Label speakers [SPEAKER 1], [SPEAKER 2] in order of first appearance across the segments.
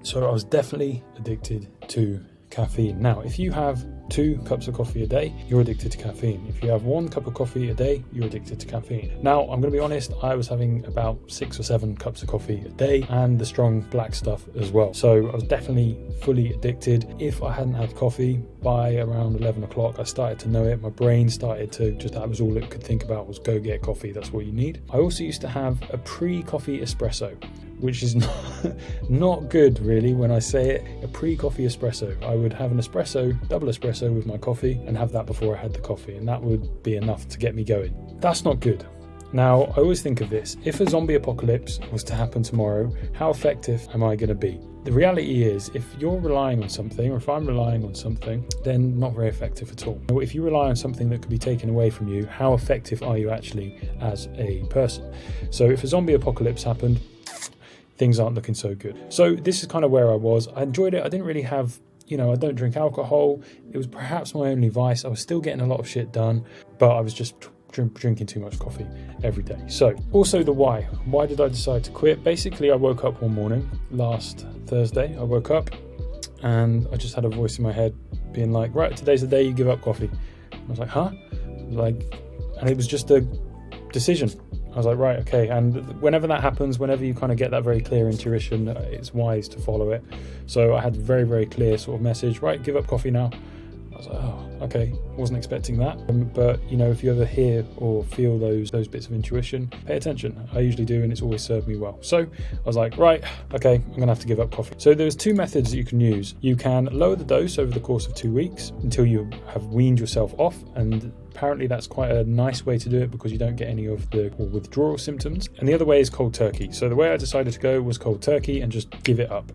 [SPEAKER 1] So I was definitely addicted to caffeine. Now, if you have 2 cups of coffee a day, you're addicted to caffeine. If you have 1 cup of coffee a day, you're addicted to caffeine. Now, I'm going to be honest, I was having about 6 or 7 cups of coffee a day and the strong black stuff as well. So I was definitely fully addicted. If I hadn't had coffee by around 11 o'clock, I started to know it. My brain started to that was all it could think about was go get coffee. That's what you need. I also used to have a pre-coffee espresso, which is not good really when I say it. A pre-coffee espresso. I would have an espresso, double espresso with my coffee and have that before I had the coffee, and that would be enough to get me going. That's not good. Now, I always think of this. If a zombie apocalypse was to happen tomorrow, how effective am I going to be? The reality is, if you're relying on something, or if I'm relying on something, then not very effective at all. If you rely on something that could be taken away from you, how effective are you actually as a person? So if a zombie apocalypse happened, things aren't looking so good. So this is kind of where I was. I enjoyed it. I didn't really have, I don't drink alcohol. It was perhaps my only vice. I was still getting a lot of shit done, but I was just drinking too much coffee every day. So also the why. Why did I decide to quit? Basically, I woke up one morning last Thursday. I woke up and I just had a voice in my head being like, right, today's the day you give up coffee. I was like, huh? And it was just a decision. I was like, right, okay. And whenever that happens, whenever you kind of get that very clear intuition, it's wise to follow it. So I had a very, very clear sort of message, right, give up coffee now. I was like, oh, okay, wasn't expecting that. But, if you ever hear or feel those bits of intuition, pay attention. I usually do, and it's always served me well. So I was like, right, okay, I'm going to have to give up coffee. So there's 2 methods that you can use. You can lower the dose over the course of 2 weeks until you have weaned yourself off, and apparently that's quite a nice way to do it because you don't get any of the withdrawal symptoms. And the other way is cold turkey. So the way I decided to go was cold turkey and just give it up.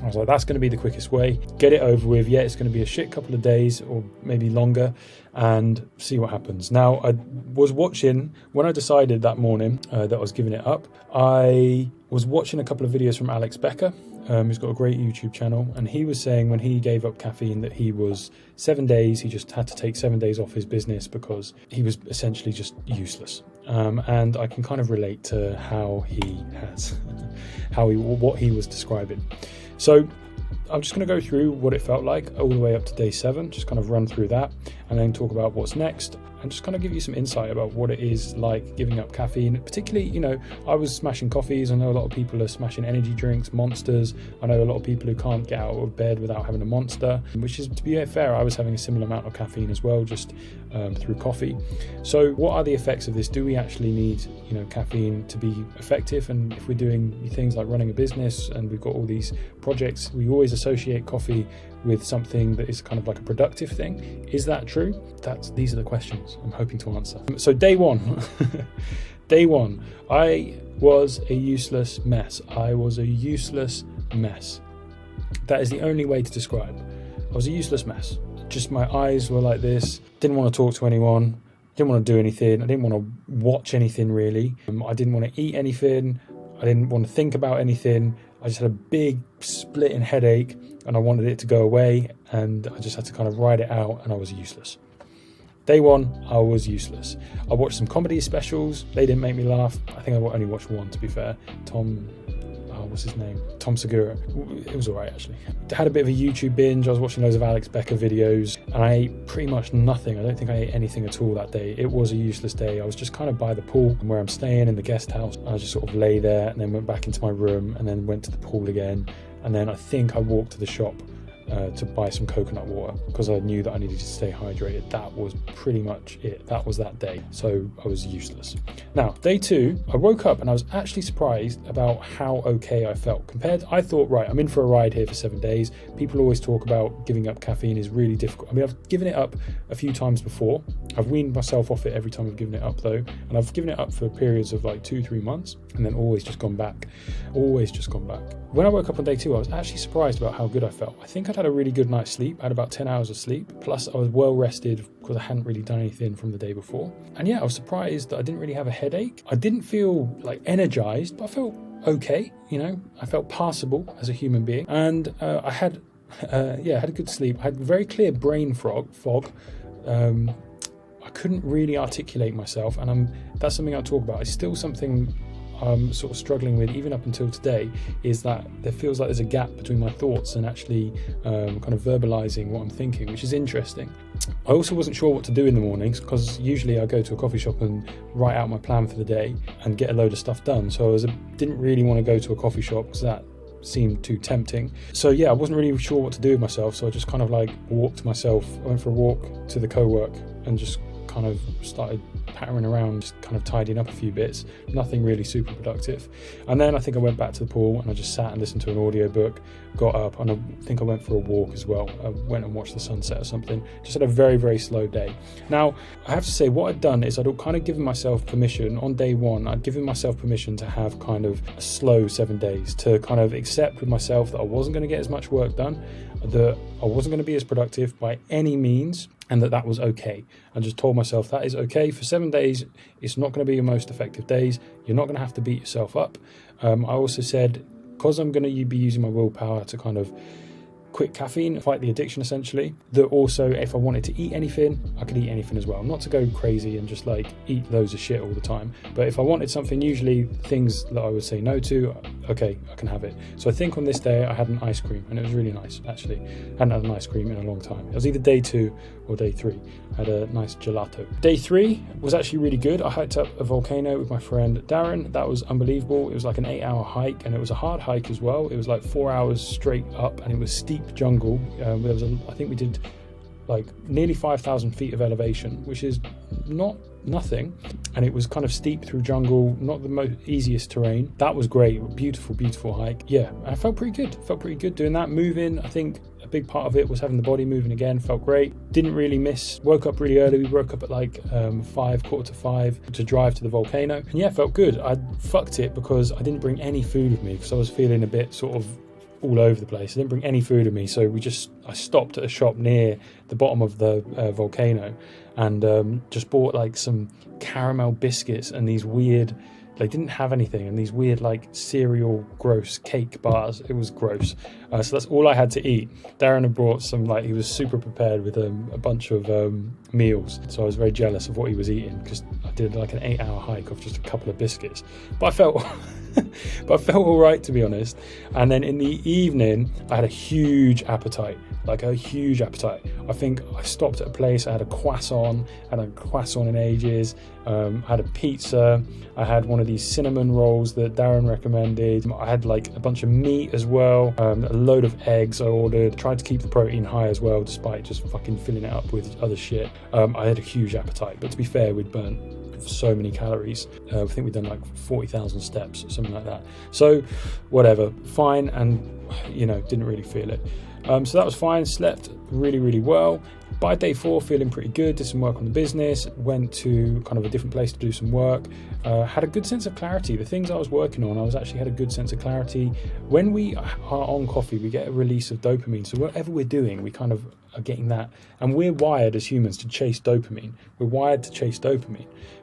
[SPEAKER 1] I was like, that's going to be the quickest way. Get it over with. Yeah, it's going to be a shit couple of days or maybe longer, and see what happens. Now, I was watching, when I decided that morning that I was giving it up, I was watching a couple of videos from Alex Becker, who's got a great YouTube channel, and he was saying when he gave up caffeine that he was 7 days, he just had to take 7 days off his business because he was essentially just useless. And I can kind of relate to how he has, what he was describing. So I'm just going to go through what it felt like all the way up to day 7, just kind of run through that and then talk about what's next and just kind of give you some insight about what it is like giving up caffeine. Particularly, I was smashing coffees. I know a lot of people are smashing energy drinks, Monsters. I know a lot of people who can't get out of bed without having a Monster, which is, to be fair, I was having a similar amount of caffeine as well, just through coffee. So what are the effects of this? Do we actually need, caffeine to be effective? And if we're doing things like running a business and we've got all these projects, we always associate coffee with something that is kind of like a productive thing. Is that true? These are the questions I'm hoping to answer. So day 1, I was a useless mess. I was a useless mess. That is the only way to describe. I was a useless mess. Just my eyes were like this. Didn't want to talk to anyone. Didn't want to do anything. I didn't want to watch anything really. I didn't want to eat anything. I didn't want to think about anything. I just had a big splitting headache and I wanted it to go away, and I just had to kind of ride it out, and I was useless. Day 1, I was useless. I watched some comedy specials. They didn't make me laugh. I think I only watched one, to be fair. What's his name? Tom Segura. It was all right, actually. I had a bit of a YouTube binge. I was watching loads of Alex Becker videos, and I ate pretty much nothing. I don't think I ate anything at all that day. It was a useless day. I was just kind of by the pool where I'm staying in the guest house. I just sort of lay there and then went back into my room and then went to the pool again. And then I think I walked to the shop to buy some coconut water because I knew that I needed to stay hydrated. That was pretty much it. That was that day. So I was useless. Now, day 2, I woke up and I was actually surprised about how okay I felt. I thought, right, I'm in for a ride here for 7 days. People always talk about giving up caffeine is really difficult. I mean, I've given it up a few times before. I've weaned myself off it every time I've given it up though. And I've given it up for periods of like 2-3 months and then always just gone back. When I woke up on day 2, I was actually surprised about how good I felt. I think I'd had a really good night's sleep. I had about 10 hours of sleep. Plus I was well rested because I hadn't really done anything from the day before. And yeah, I was surprised that I didn't really have a headache. I didn't feel like energized, but I felt okay. I felt passable as a human being. And I had a good sleep. I had very clear brain fog. I couldn't really articulate myself, and that's something I'll talk about. It's still something I'm sort of struggling with even up until today is that there feels like there's a gap between my thoughts and actually kind of verbalizing what I'm thinking, which is interesting. I also wasn't sure what to do in the mornings because usually I go to a coffee shop and write out my plan for the day and get a load of stuff done. So I didn't really want to go to a coffee shop because that seemed too tempting. So yeah, I wasn't really sure what to do with myself. So I just kind of like walked myself. I went for a walk to the co-work and just kind of started pattering around, just kind of tidying up a few bits. Nothing really super productive. And then I think I went back to the pool and I just sat and listened to an audiobook, got up, and I think I went for a walk as well. I went and watched the sunset or something. Just had a very, very slow day. Now, I have to say what I'd done is I'd kind of given myself permission on day one. I'd given myself permission to have kind of a slow 7 days, to kind of accept with myself that I wasn't going to get as much work done, that I wasn't going to be as productive by any means, and that was okay. I just told myself that is okay. For 7 days, it's not going to be your most effective days. You're not going to have to beat yourself up. I also said, because I'm going to be using my willpower to kind of quit caffeine, fight the addiction essentially, that also if I wanted to eat anything, I could eat anything as well. Not to go crazy and just like eat loads of shit all the time, but if I wanted something, usually things that I would say no to, okay, I can have it. So I think on this day I had an ice cream and it was really nice actually. I hadn't had an ice cream in a long time. It was either day 2 or day 3. I had a nice gelato. Day 3 was actually really good. I hiked up a volcano with my friend Darren. That was unbelievable. It was like an 8-hour hike and it was a hard hike as well. It was like 4 hours straight up and it was steep jungle. I think we did like nearly 5,000 feet of elevation, which is not nothing, and it was kind of steep through jungle, not the most easiest terrain. That was great. Beautiful hike. Yeah, I felt pretty good doing that. Moving, I think a big part of it was having the body moving again. Felt great. Didn't really miss. Woke up really early. We woke up at like 5:45 to drive to the volcano, and yeah, felt good. I fucked it because I didn't bring any food with me because I was feeling a bit sort of all over the place. I didn't bring any food with me, so I stopped at a shop near the bottom of the volcano and just bought like some caramel biscuits and these weird, they didn't have anything, and these weird like cereal gross cake bars. It was gross. So that's all I had to eat. Darren had brought some, like, he was super prepared with a bunch of meals, so I was very jealous of what he was eating because I did like an 8-hour hike off just a couple of biscuits, but I felt all right, to be honest. And then in the evening I had a huge appetite. I think I stopped at a place, I had a croissant, in ages, I had a pizza, I had one of these cinnamon rolls that Darren recommended, I had like a bunch of meat as well, a load of eggs I ordered, tried to keep the protein high as well despite just fucking filling it up with other shit. I had a huge appetite, but to be fair, we'd burnt so many calories. I think we'd done like 40,000 steps or something like that. So whatever, fine, and didn't really feel it. So that was fine. Slept really well. By day 4, feeling pretty good. Did some work on the business. Went to kind of a different place to do some work. Had a good sense of clarity. The things I was working on, I actually had a good sense of clarity. When we are on coffee, we get a release of dopamine. So whatever we're doing, we kind of are getting that. And we're wired as humans to chase dopamine.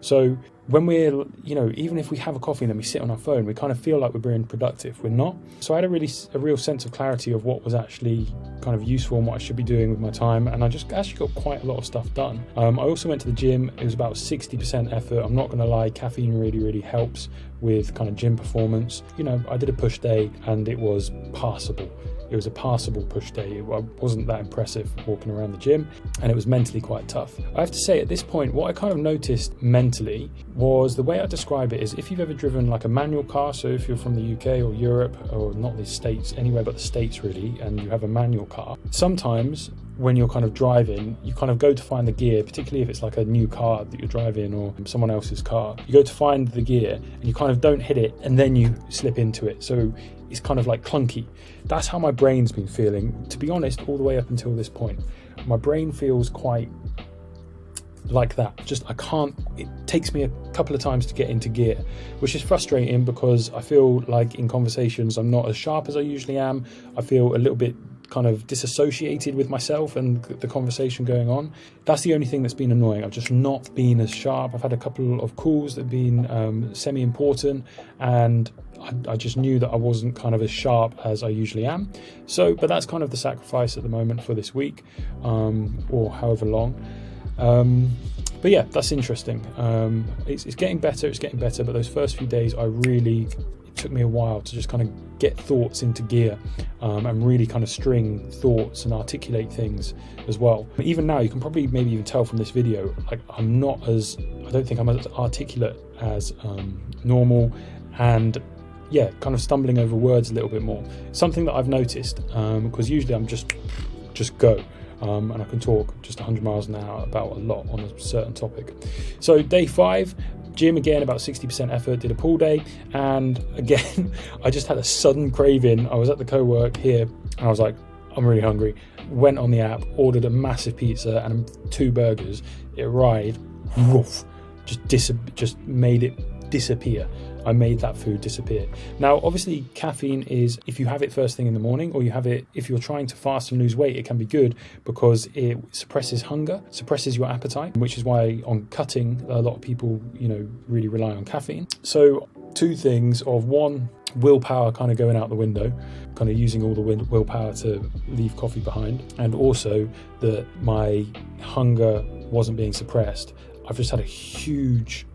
[SPEAKER 1] So when we're, even if we have a coffee and then we sit on our phone, we kind of feel like we're being productive. We're not. So I had a real sense of clarity of what was actually kind of useful and what I should be doing with my time. And I just actually got quite a lot of stuff done. I also went to the gym. It was about 60% effort. I'm not going to lie, caffeine really helps with kind of gym performance. I did a push day and it was passable. It was a passable push day. It wasn't that impressive walking around the gym, and it was mentally quite tough. I have to say, at this point, what I kind of noticed mentally was, the way I describe it is, if you've ever driven like a manual car, so if you're from the UK or Europe, or not the States, anywhere but the States really, and you have a manual car, sometimes when you're kind of driving, you kind of go to find the gear, particularly if it's like a new car that you're driving or someone else's car. You go to find the gear and you kind of don't hit it and then you slip into it. So it's kind of like clunky. That's how my brain's been feeling, to be honest, all the way up until this point. My brain feels quite like that. It takes me a couple of times to get into gear, which is frustrating because I feel like in conversations I'm not as sharp as I usually am. I feel a little bit kind of disassociated with myself and the conversation going on. That's the only thing that's been annoying. I've just not been as sharp. I've had a couple of calls that have been semi-important, and I just knew that I wasn't kind of as sharp as I usually am. So, but that's kind of the sacrifice at the moment for this week, or however long. But yeah, that's interesting. It's getting better, but those first few days it took me a while to just kind of get thoughts into gear, and really kind of string thoughts and articulate things as well. Even now, you can probably maybe even tell from this video, like I don't think I'm as articulate as normal, and yeah, kind of stumbling over words a little bit more. Something that I've noticed, because usually I'm just go. And I can talk just 100 miles an hour about a lot on a certain topic. So day 5, gym again, about 60% effort, did a pull day, and again I just had a sudden craving. I was at the co-work here and I was like, I'm really hungry. Went on the app, ordered a massive pizza and 2 burgers. It arrived, woof, just made it disappear. I made that food disappear. Now, obviously, caffeine is, if you have it first thing in the morning, or you have it if you're trying to fast and lose weight, it can be good because it suppresses hunger, suppresses your appetite, which is why on cutting, a lot of people, really rely on caffeine. So 2 things of, 1, willpower kind of going out the window, kind of using all the willpower to leave coffee behind, and also that my hunger wasn't being suppressed. I've just had a huge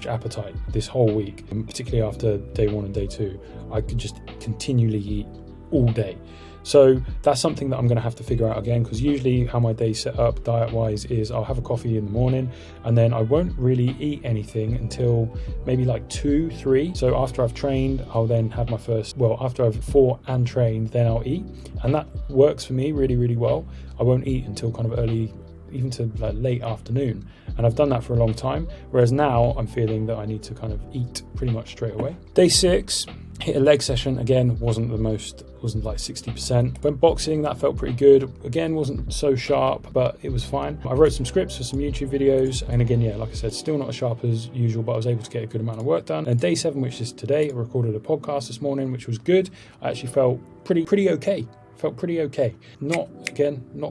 [SPEAKER 1] appetite this whole week, and particularly after day 1 and day 2. I could just continually eat all day. So that's something that I'm going to have to figure out again, because usually how my day's set up diet-wise is I'll have a coffee in the morning, and then I won't really eat anything until maybe like 2, 3. So after I've trained, I'll then have my after I've fought and trained, then I'll eat. And that works for me really, really well. I won't eat until kind of early, even to like late afternoon, and I've done that for a long time, whereas now I'm feeling that I need to kind of eat pretty much straight away. Day 6, hit a leg session, again wasn't like 60%. Went boxing, that felt pretty good, again wasn't so sharp, but it was fine. I wrote some scripts for some YouTube videos, and again, yeah, like I said, still not as sharp as usual, but I was able to get a good amount of work done. And day 7, which is today, I recorded a podcast this morning, which was good. I actually felt pretty okay. Felt pretty okay. Not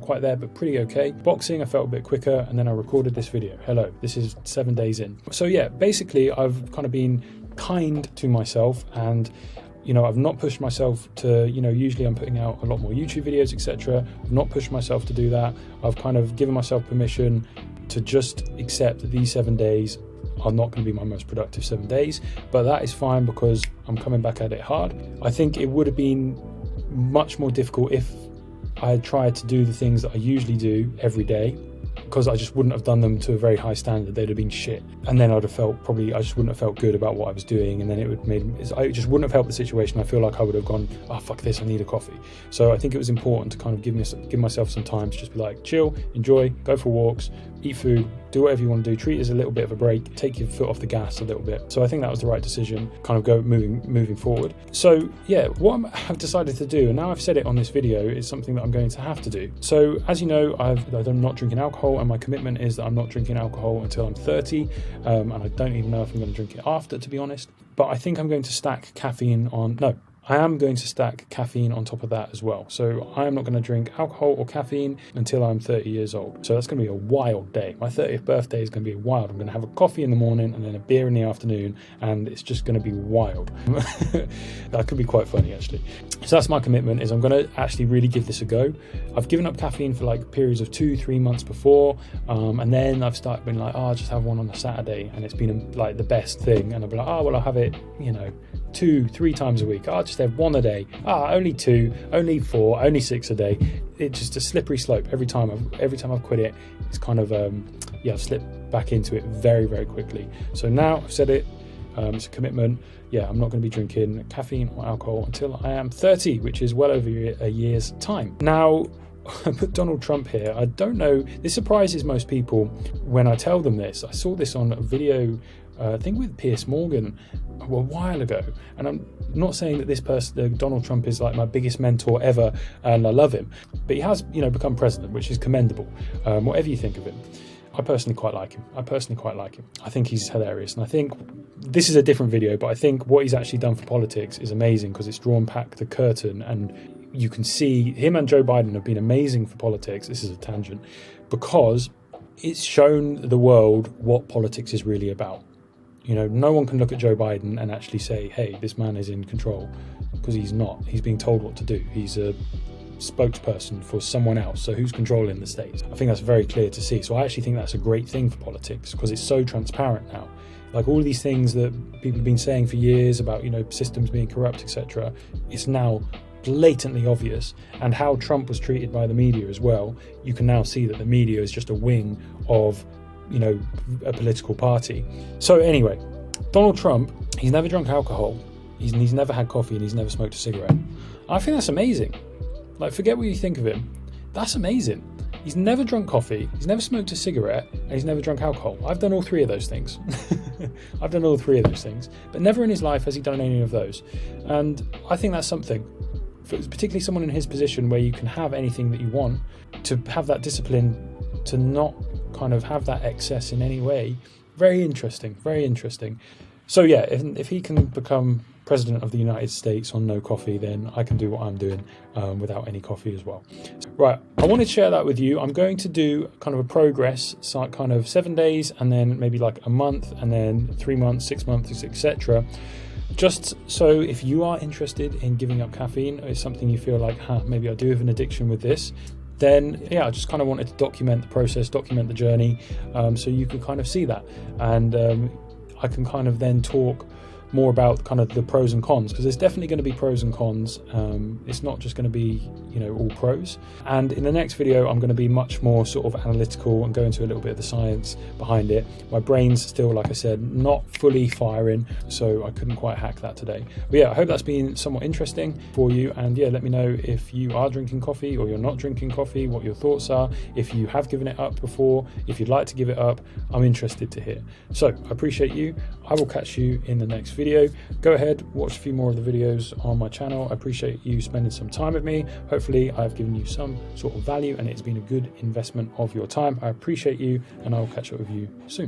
[SPEAKER 1] quite there, but pretty okay. Boxing, I felt a bit quicker, and then I recorded this video. Hello, this is 7 days in. So yeah, basically I've kind of been kind to myself, and I've not pushed myself to, usually I'm putting out a lot more YouTube videos, etc. I've not pushed myself to do that. I've kind of given myself permission to just accept that these 7 days are not going to be my most productive 7 days, but that is fine because I'm coming back at it hard. I think it would have been much more difficult if I had tried to do the things that I usually do every day, because I just wouldn't have done them to a very high standard. They'd have been shit, and then I just wouldn't have felt good about what I was doing, and then I just wouldn't have helped the situation. I feel like I would have gone, oh fuck this, I need a coffee. So I think it was important to kind of give myself some time to just be like, chill, enjoy, go for walks, eat food, do whatever you want to do, treat it as a little bit of a break, take your foot off the gas a little bit. So I think that was the right decision, kind of go moving forward. So yeah, what I've decided to do, and now I've said it on this video, is something that I'm going to have to do. So as you know, I'm not drinking alcohol, and my commitment is that I'm not drinking alcohol until I'm 30, and I don't even know if I'm going to drink it after, to be honest. But I think I'm going to stack caffeine on, no, I am going to stack caffeine on top of that as well. So I am not going to drink alcohol or caffeine until I'm 30 years old. So that's going to be a wild day. My 30th birthday is going to be wild. I'm going to have a coffee in the morning and then a beer in the afternoon, and it's just going to be wild. That could be quite funny, actually. So that's my commitment, is I'm going to actually really give this a go. I've given up caffeine for like periods of 2-3 months before, and then I've started being like, I'll just have one on a Saturday, and it's been like the best thing. And I'll be like, I'll have it, 2-3 times a week. I'll just have one a day. Only 2, only 4, only 6 a day. It's just a slippery slope. Every time I've quit it, it's kind of I've slipped back into it very, very quickly. So now I've said it. It's a commitment. Yeah, I'm not going to be drinking caffeine or alcohol until I am 30, which is well over a year's time. Now, I put Donald Trump here. I don't know. This surprises most people when I tell them this. I saw this on a video, I think with Piers Morgan a while ago, and I'm not saying that this person, Donald Trump, is like my biggest mentor ever, and I love him, but he has, become president, which is commendable. Whatever you think of him, I personally quite like him. I think he's hilarious, and I think this is a different video, but I think what he's actually done for politics is amazing, because it's drawn back the curtain, and you can see him and Joe Biden have been amazing for politics. This is a tangent, because it's shown the world what politics is really about. No one can look at Joe Biden and actually say, hey, this man is in control, because he's not. He's being told what to do. He's a spokesperson for someone else. So who's controlling the states? I think that's very clear to see. So I actually think that's a great thing for politics, because it's so transparent now. Like all these things that people have been saying for years about, systems being corrupt, etc. It's now blatantly obvious. And how Trump was treated by the media as well. You can now see that the media is just a wing of, a political party. So anyway, Donald Trump, he's never drunk alcohol. He's never had coffee, and he's never smoked a cigarette. I think that's amazing. Like, forget what you think of him. That's amazing. He's never drunk coffee, he's never smoked a cigarette, and he's never drunk alcohol. I've done all three of those things. But never in his life has he done any of those. And I think that's something, particularly someone in his position where you can have anything that you want, to have that discipline, to not kind of have that excess in any way. Very interesting, very interesting. So yeah, if he can become President of the United States on no coffee, then I can do what I'm doing without any coffee as well. Right, I wanted to share that with you. I'm going to do kind of a progress, so kind of 7 days, and then maybe like a month, and then 3 months, 6 months, etc. Just so if you are interested in giving up caffeine, or it's something you feel like, maybe I do have an addiction with this, then yeah, I just kind of wanted to document the process, document the journey, so you could kind of see that. And I can kind of then talk more about kind of the pros and cons, because there's definitely going to be pros and cons. It's not just going to be all pros. And in the next video I'm going to be much more sort of analytical and go into a little bit of the science behind it. My brain's still, like I said, not fully firing, so I couldn't quite hack that today. But yeah, I hope that's been somewhat interesting for you. And yeah, let me know if you are drinking coffee or you're not drinking coffee, what your thoughts are, if you have given it up before, if you'd like to give it up. I'm interested to hear. So I appreciate you. I will catch you in the next video. Go ahead, watch a few more of the videos on my channel. I appreciate you spending some time with me. Hopefully I've given you some sort of value and it's been a good investment of your time. I appreciate you, and I'll catch up with you soon.